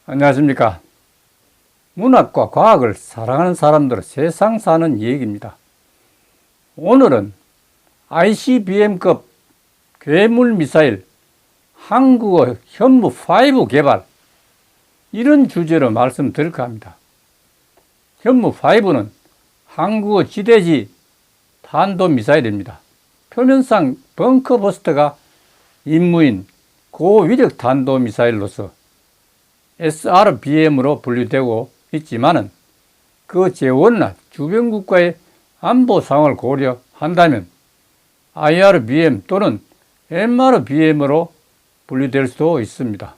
안녕하십니까. 문학과 과학을 사랑하는 사람들은 세상 사는 얘기입니다. 오늘은 ICBM급 괴물 미사일 한국어 현무5 개발, 이런 주제로 말씀드릴까 합니다. 현무5는 한국어 지대지 탄도미사일입니다. 표면상 벙커버스터가 임무인 고위력 탄도미사일로서 SRBM으로 분류되고 있지만은 그 재원이나 주변 국가의 안보 상황을 고려한다면 IRBM 또는 MRBM으로 분류될 수도 있습니다.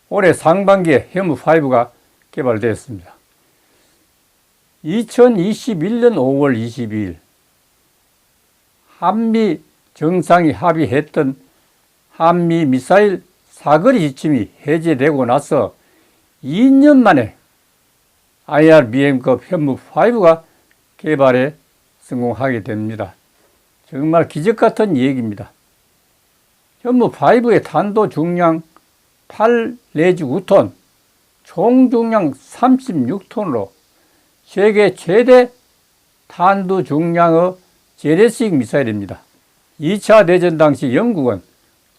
올해 상반기에 현무5가 개발되었습니다. 2021년 5월 22일 한미 정상이 합의했던 한미 미사일 사거리 지침이 해제되고 나서 2년 만에 IRBM급 현무5가 개발에 성공하게 됩니다. 정말 기적같은 얘기입니다. 현무5의 탄도 중량 8 내지 9톤, 총 중량 36톤으로 세계 최대 탄두 중량의 재래식 미사일입니다. 2차 대전 당시 영국은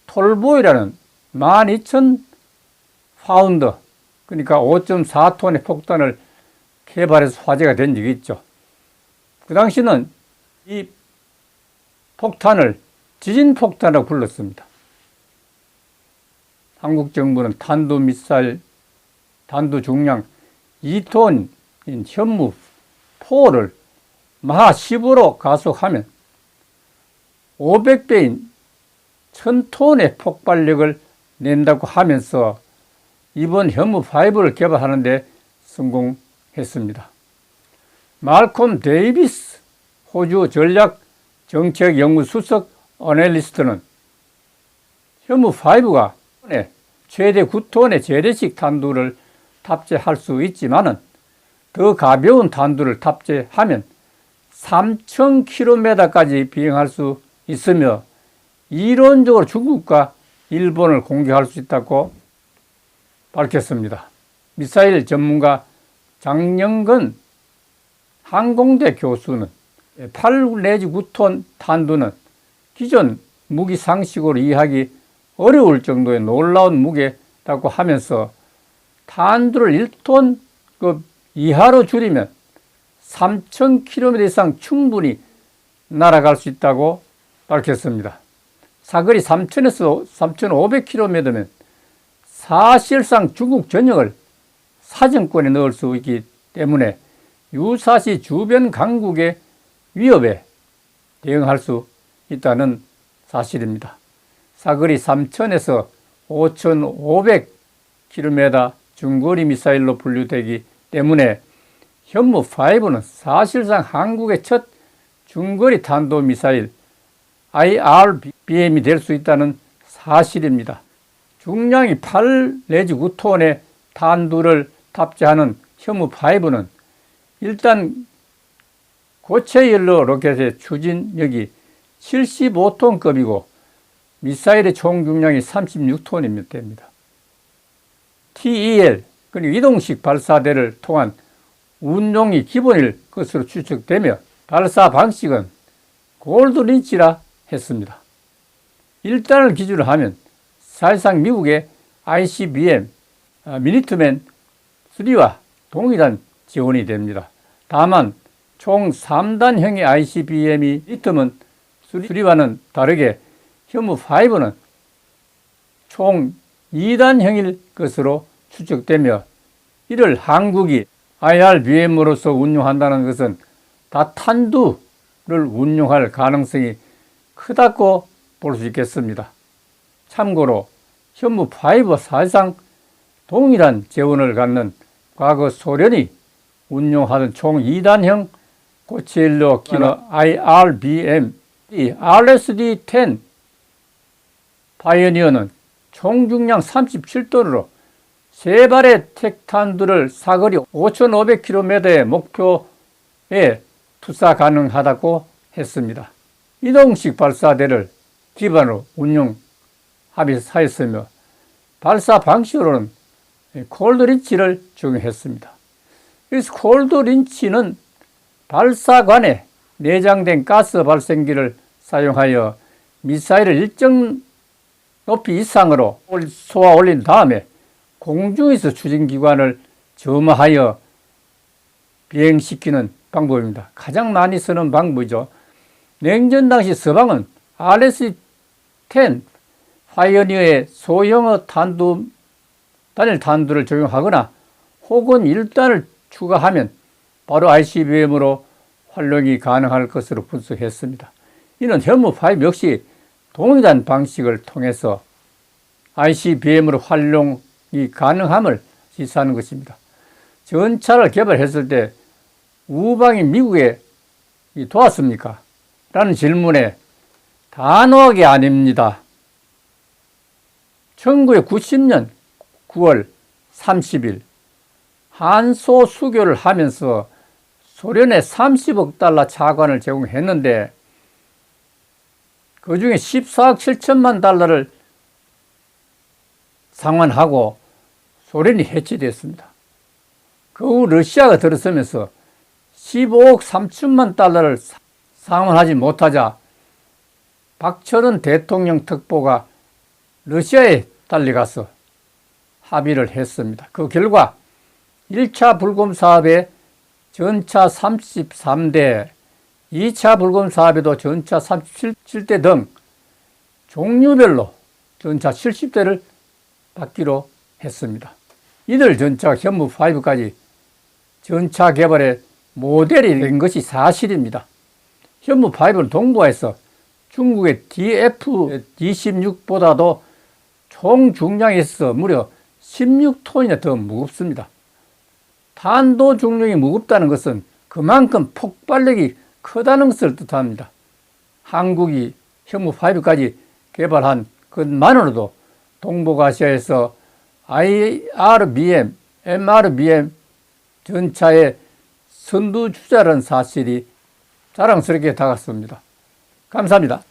톨보이라는 12,000파운드, 그러니까 5.4톤의 폭탄을 개발해서 화제가 된 적이 있죠. 그 당시는 이 폭탄을 지진폭탄이라고 불렀습니다. 한국 정부는 탄도미사일 탄두 중량 2톤인 현무4를 마하 10으로 가속하면 500배인 1000톤의 폭발력을 낸다고 하면서 이번 현무5를 개발하는 데 성공했습니다. 말콤 데이비스 호주 전략정책연구수석 어널리스트는 현무5가 최대 9톤의 재래식 탄두를 탑재할 수 있지만은 더 가벼운 탄두를 탑재하면 3000km까지 비행할 수 있으며 이론적으로 중국과 일본을 공격할 수 있다고 밝혔습니다. 미사일 전문가 장영근 항공대 교수는 8 내지 9톤 탄두는 기존 무기 상식으로 이해하기 어려울 정도의 놀라운 무게라고 하면서 탄두를 1톤급 이하로 줄이면 3000km 이상 충분히 날아갈 수 있다고 밝혔습니다. 사거리 3000에서 3500km면 사실상 중국 전역을 사정권에 넣을 수 있기 때문에 유사시 주변 강국의 위협에 대응할 수 있다는 사실입니다. 사거리 3000에서 5500km 중거리 미사일로 분류되기 때문에 현무5는 사실상 한국의 첫 중거리 탄도미사일 IRBM이 될 수 있다는 사실입니다. 중량이 8 내지 9톤의 탄두를 탑재하는 현무5는 일단 고체 연료 로켓의 추진력이 75톤급이고 미사일의 총 중량이 36톤이면 됩니다. TEL, 그리고 이동식 발사대를 통한 운용이 기본일 것으로 추측되며 발사 방식은 골드린치라 했습니다. 1단을 기준으로 하면 사실상 미국의 ICBM, 미니트맨 3와 동일한 지원이 됩니다. 다만 총 3단형의 ICBM이 미니트맨 3와는 다르게 현무5는 총 2단형일 것으로 추측되며 이를 한국이 IRBM으로서 운용한다는 것은 다 탄두를 운용할 가능성이 크다고 볼 수 있겠습니다. 참고로 현무5와 사실상 동일한 재원을 갖는 과거 소련이 운용하던 총 2단형 고체연료 기능 IRBM, 이 RSD-10 파이어니어는 총 중량 37톤으로 3발의 택탄두를 사거리 5500km의 목표에 투사 가능하다고 했습니다. 이동식 발사대를 기반으로 운용 합의하였으며 발사 방식으로는 콜드린치를 적용했습니다. 그래서 콜드린치는 발사관에 내장된 가스 발생기를 사용하여 미사일을 일정 높이 이상으로 쏘아 올린 다음에 공중에서 추진기관을 점화하여 비행시키는 방법입니다. 가장 많이 쓰는 방법이죠. 냉전 당시 서방은 RS-10 파이어니어의 소형의 단일 탄두를 적용하거나 혹은 1단을 추가하면 바로 ICBM으로 활용이 가능할 것으로 분석했습니다. 이는 현무5 역시 동일한 방식을 통해서 ICBM으로 활용이 가능함을 시사하는 것입니다. 전차를 개발했을 때 우방이 미국에 도왔습니까? 라는 질문에 단호하게 아닙니다. 1990년 9월 30일 한소 수교를 하면서 소련에 30억 달러 차관을 제공했는데 그 중에 14억 7천만 달러를 상환하고 소련이 해체됐습니다. 그 후 러시아가 들어서면서 15억 3천만 달러를 상환하지 못하자 박철원 대통령 특보가 러시아에 달려가서 합의를 했습니다. 그 결과 1차 불금 사업에 전차 33대, 2차 불금 사업에도 전차 37대 등 종류별로 전차 70대를 받기로 했습니다. 이들 전차가 현무5까지 전차 개발의 모델이 된 것이 사실입니다. 현무5는 동부에서 중국의 DF-26보다도 총 중량에 있어서 무려 16톤이나 더 무겁습니다. 탄도 중량이 무겁다는 것은 그만큼 폭발력이 크다는 것을 뜻합니다. 한국이 현무5까지 개발한 것만으로도 동북아시아에서 IRBM, MRBM 전차의 선두주자라는 사실이 자랑스럽게 다가섭니다. 감사합니다.